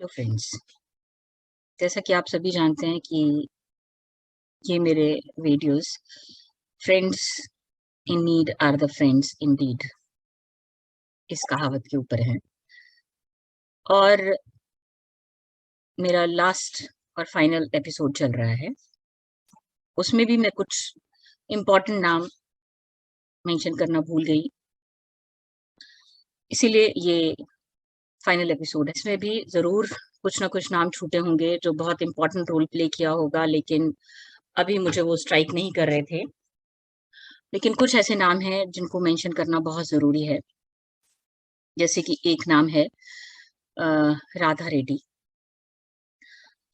Hello friends. जैसा कि आप सभी जानते हैं कि ये मेरे videos friends in need are the friends indeed इस कहावत के ऊपर है। और मेरा लास्ट और फाइनल एपिसोड चल रहा है। उसमें भी मैं कुछ इम्पोर्टेंट नाम मेंशन करना भूल गई, इसीलिए ये फाइनल एपिसोड है। इसमें भी जरूर कुछ ना कुछ नाम छूटे होंगे जो बहुत इम्पोर्टेंट रोल प्ले किया होगा, लेकिन अभी मुझे वो स्ट्राइक नहीं कर रहे थे। लेकिन कुछ ऐसे नाम हैं जिनको मेंशन करना बहुत जरूरी है। जैसे कि एक नाम है Radha Reddy.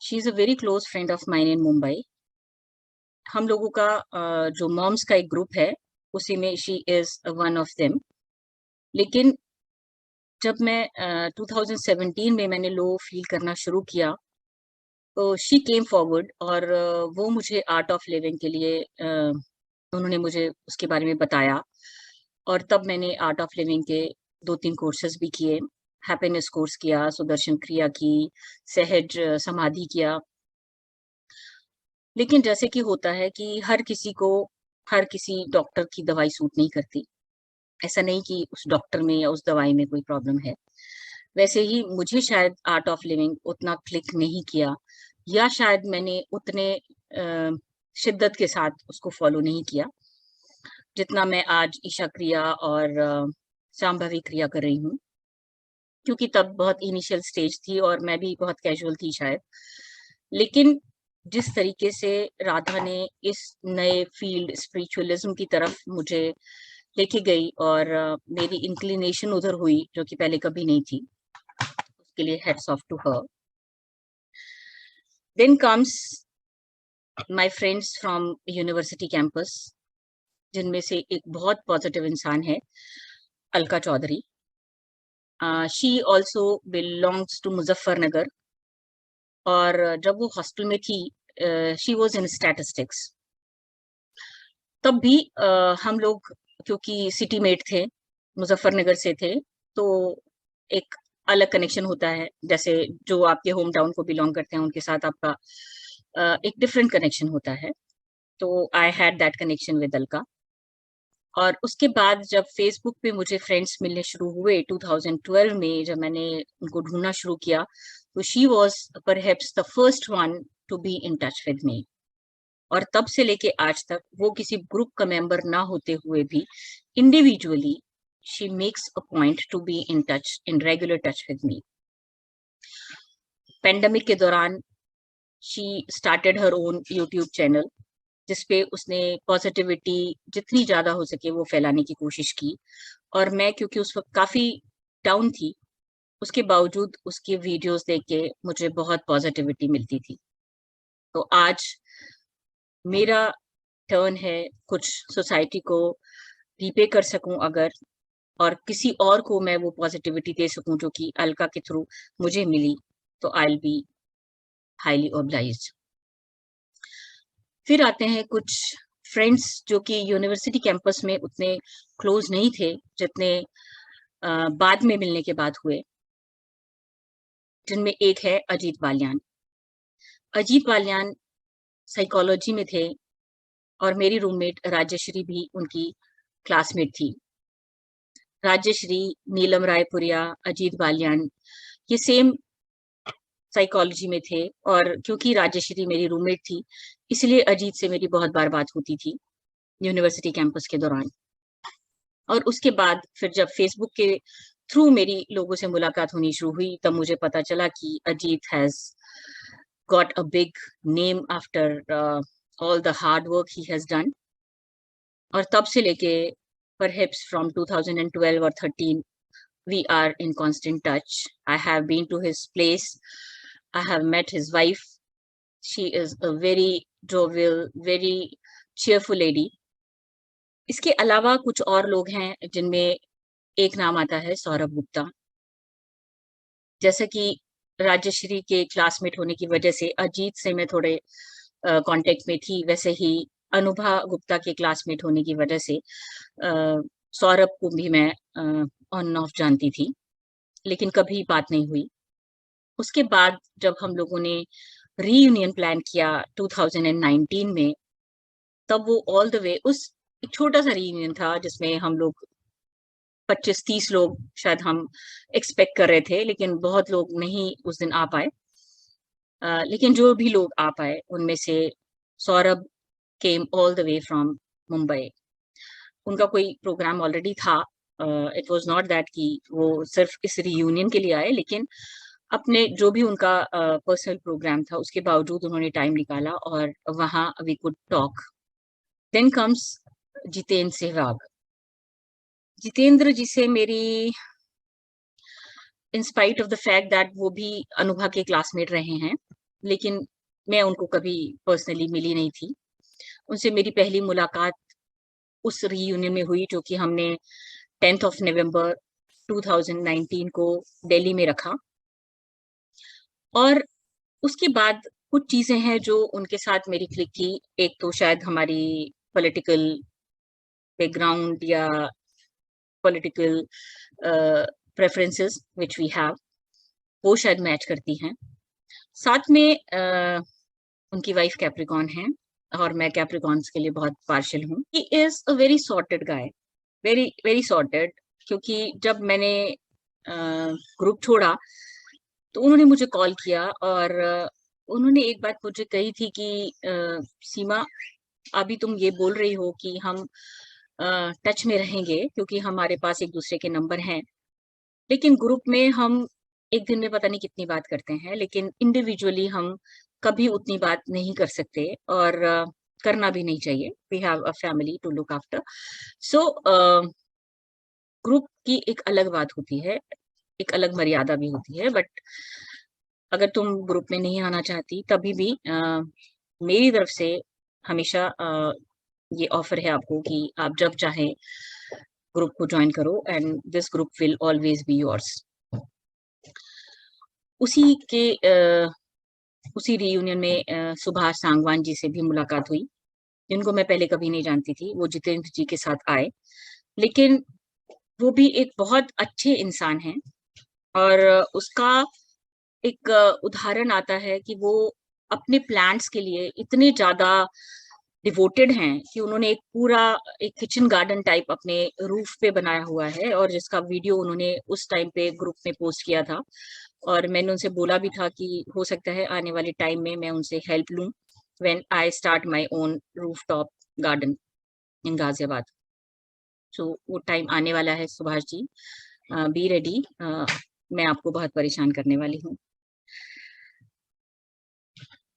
She is a very close friend of mine in Mumbai. हम लोगों का जो मॉम्स का एक ग्रुप है, उसी में she is one of them. लेकिन जब मैं 2017 में मैंने लो फील करना शुरू किया, तो शी केम फॉरवर्ड और वो मुझे आर्ट ऑफ लिविंग के लिए उन्होंने मुझे उसके बारे में बताया। और तब मैंने आर्ट ऑफ लिविंग के 2-3 कोर्सेज भी किए। हैप्पीनेस कोर्स किया, सुदर्शन क्रिया की, सहज समाधि किया। लेकिन जैसे कि होता है कि हर किसी को हर किसी डॉक्टर की दवाई सूट नहीं करती। ऐसा नहीं कि उस डॉक्टर में या उस दवाई में कोई प्रॉब्लम है। वैसे ही मुझे शायद आर्ट ऑफ लिविंग उतना क्लिक नहीं किया, या शायद मैंने उतने शिद्दत के साथ उसको फॉलो नहीं किया जितना मैं आज ईशा क्रिया और सांभवी क्रिया कर रही हूँ। क्योंकि तब बहुत इनिशियल स्टेज थी और मैं भी बहुत कैजुअल थी शायद। लेकिन जिस तरीके से राधा ने इस नए फील्ड स्पिरिचुअलिज्म की तरफ मुझे लेके गई और मेरी इंक्लिनेशन उधर हुई, जो कि पहले कभी नहीं थी, उसके लिए heads off to her. Then comes my friends from university campus, जिनमें से एक बहुत पॉजिटिव इंसान है Alka Chaudhary. She also belongs to Muzaffarnagar. और जब वो हॉस्टल में थी, शी वॉज इन स्टैटिस्टिक्स। तब भी हम लोग, क्योंकि सिटी मेट थे, मुजफ्फरनगर से थे, तो एक अलग कनेक्शन होता है। जैसे जो आपके होम टाउन को बिलोंग करते हैं उनके साथ आपका एक डिफरेंट कनेक्शन होता है। तो I had that connection with Alka. और उसके बाद जब फेसबुक पे मुझे फ्रेंड्स मिलने शुरू हुए 2012 में, जब मैंने उनको ढूंढना शुरू किया, तो she was perhaps the first one to be in touch with me. और तब से लेके आज तक वो किसी ग्रुप का मेंबर ना होते हुए भी individually she makes a point to be in touch, in regular touch with me. Pandemic के दौरान she started her own YouTube channel, जिसपे उसने पॉजिटिविटी जितनी ज्यादा हो सके वो फैलाने की कोशिश की। और मैं, क्योंकि उस वक्त काफी डाउन थी, उसके बावजूद उसके वीडियोस देख के मुझे बहुत पॉजिटिविटी मिलती थी। तो आज मेरा टर्न है कुछ सोसाइटी को रीपे कर सकूं अगर, और किसी और को मैं वो पॉजिटिविटी दे सकूं जो कि अलका के थ्रू मुझे मिली, तो I will be highly obliged. फिर आते हैं कुछ फ्रेंड्स जो कि यूनिवर्सिटी कैंपस में उतने क्लोज नहीं थे जितने बाद में मिलने के बाद हुए, जिनमें एक है अजीत बालियान। अजीत बालियान साइकोलॉजी में थे और मेरी रूममेट राजश्री भी उनकी क्लासमेट थी। राजश्री, नीलम रायपुरिया, अजीत बालियान, ये सेम साइकोलॉजी में थे। और क्योंकि राजश्री मेरी रूममेट थी, इसलिए अजीत से मेरी बहुत बार बात होती थी यूनिवर्सिटी कैंपस के दौरान। और उसके बाद फिर जब फेसबुक के थ्रू मेरी लोगों से मुलाकात होनी शुरू हुई, तब मुझे पता चला कि Ajit has got a big name after all the hard work he has done. और तब से लेके perhaps from 2012 or 13 we are in constant touch. I have been to his place. I have met his wife. She is a very jovial, very cheerful lady. इसके अलावा कुछ और लोग हैं जिनमें एक नाम आता है सौरभ गुप्ता। जैसे कि राजश्री के क्लासमेट होने की वजह से अजीत से मैं थोड़े कांटेक्ट में थी, वैसे ही अनुभा गुप्ता के क्लासमेट होने की वजह से सौरभ को भी मैं ऑन ऑफ जानती थी, लेकिन कभी बात नहीं हुई। उसके बाद जब हम लोगों ने रीयूनियन प्लान किया 2019 में, तब वो ऑल द वे उस एक छोटा-सा रीयूनियन था जिसमें हम लोग 25-30 लोग शायद हम एक्सपेक्ट कर रहे थे, लेकिन बहुत लोग नहीं उस दिन आ पाए। लेकिन जो भी लोग आ पाए, उनमें से Saurabh came all the way from Mumbai. उनका कोई प्रोग्राम ऑलरेडी था। इट वाज़ नॉट दैट कि वो सिर्फ़ इस रियूनियन के लिए आए, लेकिन अपने जो भी उनका पर्सनल प्रोग्राम था, उसके बावजूद उन्होंने टाइम निकाला और वहाँ we could talk. Then comes Jitendra Sehwag. Jitendra ji से मेरी in spite of the fact that वो भी अनुभा के क्लासमेट रहे हैं, लेकिन मैं उनको कभी पर्सनली मिली नहीं थी। उनसे मेरी पहली मुलाकात उस रीयूनियन में हुई जो कि हमने 10th ऑफ नवंबर 2019 को दिल्ली में रखा। और उसके बाद कुछ चीज़ें हैं जो उनके साथ मेरी क्लिक की। एक तो शायद हमारी पॉलिटिकल बैकग्राउंड या political preferences which we have, वो शायद मैच करती हैं। साथ में उनकी वाइफ कैप्रिकॉर्न है और मैं कैप्रिकॉर्न्स के लिए बहुत पार्शियल हूँ। He is a very sorted guy, very very sorted. क्योंकि जब मैंने ग्रुप छोड़ा तो उन्होंने मुझे कॉल किया और उन्होंने एक बात मुझे कही थी कि सीमा, अभी तुम ये बोल रही हो कि हम टच में रहेंगे क्योंकि हमारे पास एक दूसरे के नंबर हैं, लेकिन ग्रुप में हम एक दिन में पता नहीं कितनी बात करते हैं, लेकिन इंडिविजुअली हम कभी उतनी बात नहीं कर सकते और करना भी नहीं चाहिए। We have a family to look after. So group की एक अलग बात होती है, एक अलग मर्यादा भी होती है, बट अगर तुम ग्रुप में नहीं आना चाहती तभी भी मेरी तरफ से हमेशा ये ऑफर है आपको कि आप जब चाहें ग्रुप को ज्वाइन करो and this group will always be yours. उसी के उसी रियूनियन में सुभाष सांगवान जी से भी मुलाकात हुई, जिनको मैं पहले कभी नहीं जानती थी। वो जितेंद्र जी के साथ आए, लेकिन वो भी एक बहुत अच्छे इंसान हैं और उसका एक उदाहरण आता है कि वो अपने प्लांट्स के लिए इतने ज़्यादा डिवोटेड हैं कि उन्होंने एक किचन गार्डन टाइप अपने रूफ पे बनाया हुआ है और जिसका वीडियो उन्होंने उस टाइम पे ग्रुप में पोस्ट किया था। और मैंने उनसे बोला भी था कि हो सकता है आने वाले टाइम में मैं उनसे हेल्प लूँ when I start my own rooftop garden in Ghaziabad. So वो टाइम आने वाला है सुभाष जी, बी रेडी। मैं आपको बहुत परेशान करने वाली हूँ।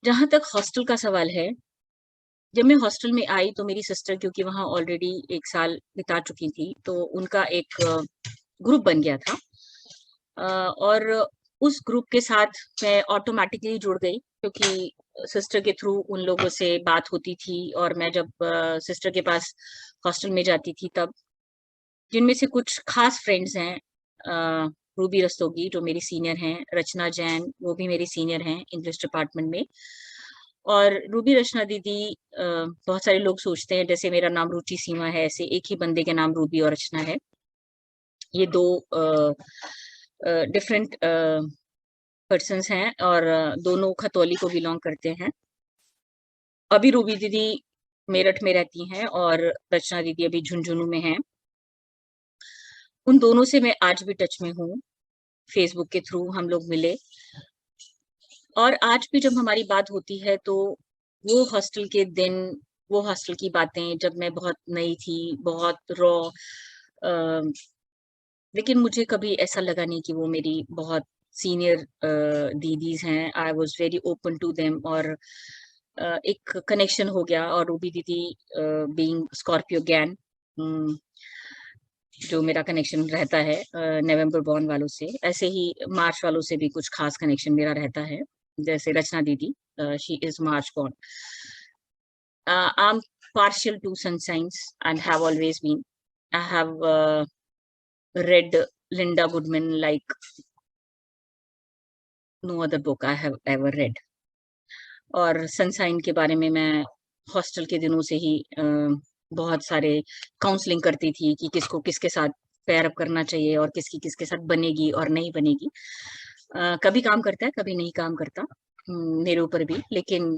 जहाँ तक हॉस्टल का सवाल है, जब मैं हॉस्टल में आई तो मेरी सिस्टर, क्योंकि वहाँ ऑलरेडी 1 साल बिता चुकी थी, तो उनका एक ग्रुप बन गया था। और उस ग्रुप के साथ मैं ऑटोमैटिकली जुड़ गई क्योंकि सिस्टर के थ्रू उन लोगों से बात होती थी और मैं जब सिस्टर के पास हॉस्टल में जाती थी तब जिनमें से कुछ खास फ्रेंड्स हैं, रूबी रस्तोगी जो मेरी सीनियर हैं, रचना जैन वो भी मेरी सीनियर हैं इंग्लिश डिपार्टमेंट में। और रूबी रचना दीदी, बहुत सारे लोग सोचते हैं जैसे मेरा नाम रुचि सीमा है, ऐसे एक ही बंदे के नाम रूबी और रचना है। ये 2 डिफरेंट पर्सन्स हैं और दोनों खतौली को बिलॉन्ग करते हैं। अभी रूबी दीदी मेरठ में रहती हैं और रचना दीदी अभी झुंझुनू में हैं। उन दोनों से मैं आज भी टच में हूँ, फेसबुक के थ्रू हम लोग मिले और आज भी जब हमारी बात होती है तो वो हॉस्टल के दिन, वो हॉस्टल की बातें जब मैं बहुत नई थी, बहुत रॉ, अ, लेकिन मुझे कभी ऐसा लगा नहीं कि वो मेरी बहुत सीनियर दीदीज़ हैं। I was very open to them और एक कनेक्शन हो गया। और रूबी दीदी बीइंग स्कॉर्पियो गैन, उम, जो मेरा कनेक्शन रहता है नवंबर बॉर्न वालों से, ऐसे ही मार्च वालों से भी कुछ खास कनेक्शन मेरा रहता है। जैसे रचना दीदी, she is March born. I'm partial to sun signs and have always been. I have read Linda Goodman like no other book I have ever read. और सनसाइन के बारे में मैं हॉस्टल के दिनों से ही बहुत सारे काउंसलिंग करती थी कि किसको किसके साथ पेयर अप करना चाहिए और किसकी किसके साथ बनेगी और नहीं बनेगी। कभी काम करता है, कभी नहीं काम करता, मेरे ऊपर भी, लेकिन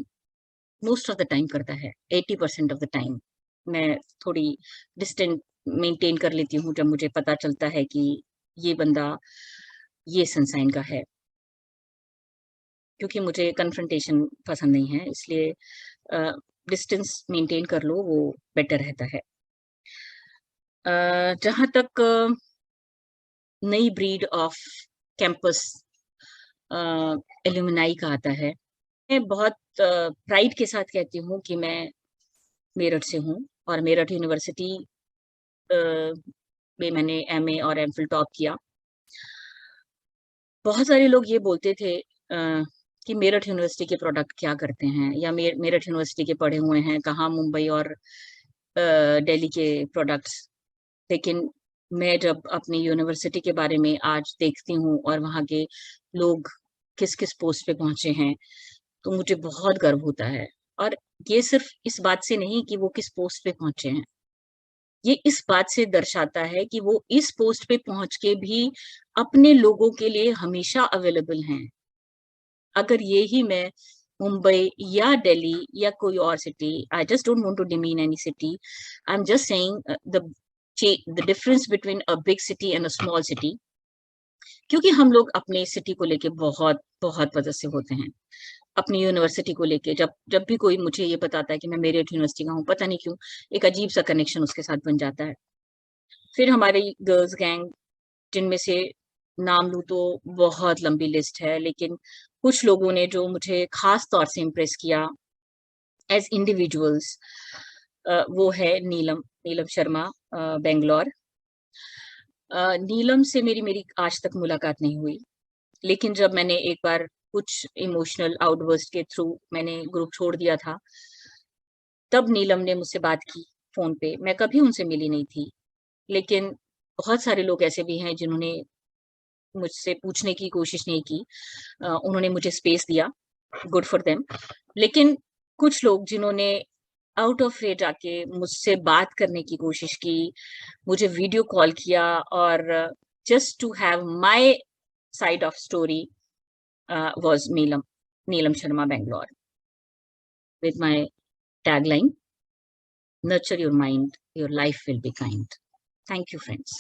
मोस्ट ऑफ द टाइम करता है। 80% ऑफ द टाइम मैं थोड़ी डिस्टेंस मेंटेन कर लेती हूँ जब मुझे पता चलता है कि ये बंदा ये सनसाइन का है, क्योंकि मुझे कन्फ्रंटेशन पसंद नहीं है, इसलिए डिस्टेंस मेंटेन कर लो, वो बेटर रहता है। जहाँ तक नई ब्रीड ऑफ कैंपस एलुमनाई का आता है, मैं बहुत प्राइड के साथ कहती हूँ कि मैं मेरठ से हूँ और मेरठ यूनिवर्सिटी में मैंने एमए और एमफिल टॉप किया। बहुत सारे लोग ये बोलते थे कि मेरठ यूनिवर्सिटी के प्रोडक्ट क्या करते हैं, या मेरठ यूनिवर्सिटी के पढ़े हुए हैं, कहाँ मुंबई और दिल्ली के प्रोडक्ट्स। लेकिन मैं जब अपनी यूनिवर्सिटी के बारे में आज देखती हूँ और वहाँ के लोग किस किस पोस्ट पे पहुंचे हैं, तो मुझे बहुत गर्व होता है। और ये सिर्फ इस बात से नहीं कि वो किस पोस्ट पे पहुंचे हैं, ये इस बात से दर्शाता है कि वो इस पोस्ट पे पहुंच के भी अपने लोगों के लिए हमेशा अवेलेबल हैं। अगर ये ही मैं मुंबई या दिल्ली या कोई और city, I just don't want to demean any city, I am just saying the difference between a big city and a small city, क्योंकि हम लोग अपने सिटी को लेके बहुत बहुत पजेसिव होते हैं। अपनी यूनिवर्सिटी को लेके जब जब भी कोई मुझे ये बताता है कि मैं मेरिट यूनिवर्सिटी का हूँ, पता नहीं क्यों एक अजीब सा कनेक्शन उसके साथ बन जाता है। फिर हमारी गर्ल्स गैंग, जिनमें से नाम लूँ तो बहुत लंबी लिस्ट है, लेकिन कुछ लोगों ने जो मुझे खास तौर से इम्प्रेस किया एज इंडिविजुअल्स, वो है नीलम नीलम शर्मा, बेंगलोर। नीलम से मेरी मेरी आज तक मुलाकात नहीं हुई, लेकिन जब मैंने एक बार कुछ इमोशनल आउटबर्स्ट के थ्रू मैंने ग्रुप छोड़ दिया था, तब नीलम ने मुझसे बात की फ़ोन पे। मैं कभी उनसे मिली नहीं थी, लेकिन बहुत सारे लोग ऐसे भी हैं जिन्होंने मुझसे पूछने की कोशिश नहीं की। उन्होंने मुझे स्पेस दिया, गुड फॉर देम। लेकिन कुछ लोग जिन्होंने आउट ऑफ रेट आके मुझसे बात करने की कोशिश की, मुझे वीडियो कॉल किया और just to have my side of story, was Neelam Sharma Bangalore, with my tagline, nurture your mind, your life will be kind. Thank you, friends.